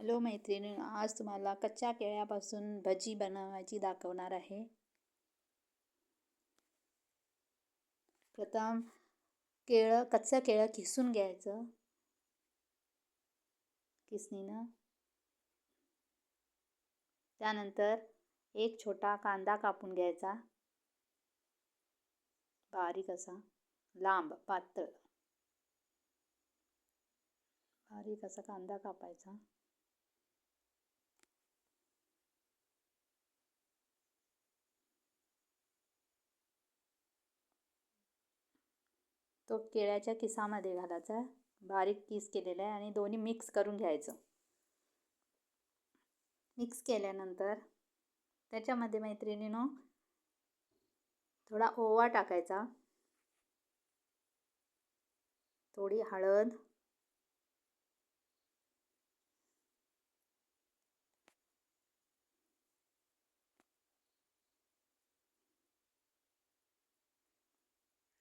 Hello मैत्रिणी, आज तुम्हाला कच्च्या केळ्यापासून भजी बनवायची दाखवणार आहे. प्रथम कच्चं केळं किसून घ्यायचं किसणीनं. त्यानंतर एक छोटा कांदा कापून घ्यायचा, बारीक असा, लांब पातळ बारीक असा कांदा कापायचा. तो केळ्याच्या किसामध्ये घालायचा, बारीक किस केलेला आहे, आणि दोन्ही मिक्स करून घ्यायचं. मिक्स केल्यानंतर त्याच्यामध्ये मैत्रिणींनो थोडा ओवा टाकायचा, थोडी हळद,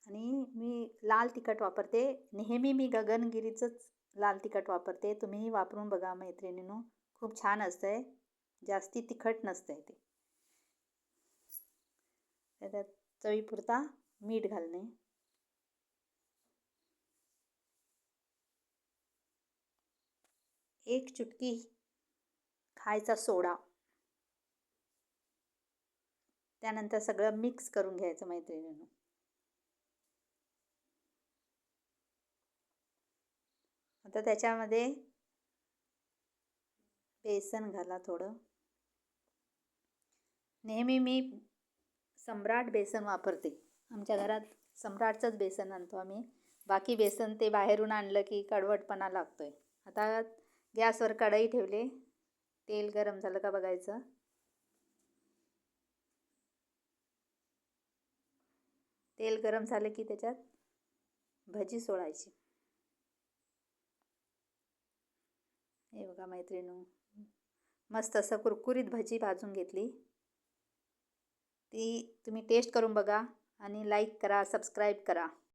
आणि मी लाल तिखट वापरते. नेहमी मी गगनगिरीचंच लाल तिखट वापरते. तुम्हीही वापरून बघा मैत्रिणींनो, खूप छान असतंय. जास्ती तिखट नसतंय ते. त्याच्यात चवीपुरता मीठ घालणे, एक चुटकी खायचा सोडा. त्यानंतर सगळं मिक्स करून घ्यायचं मैत्रिणींनो. आता त्याच्यामध्ये बेसन घाला थोडं. नेहमी मी सम्राट बेसन वापरते. आमच्या घरात सम्राटचंच बेसन आणतो आम्ही. बाकी बेसन ते बाहेरून आणलं की कडवटपणा लागतोय. आता गॅसवर कढई ठेवले, तेल गरम झालं का बघायचं. तेल गरम झालं की त्याच्यात भजी सोडायची. हे बघा मैत्रिणींनो, मस्त असं कुरकुरीत भजी भाजून घेतली. ती तुम्ही टेस्ट करून बघा आणि लाईक करा, सबस्क्राईब करा.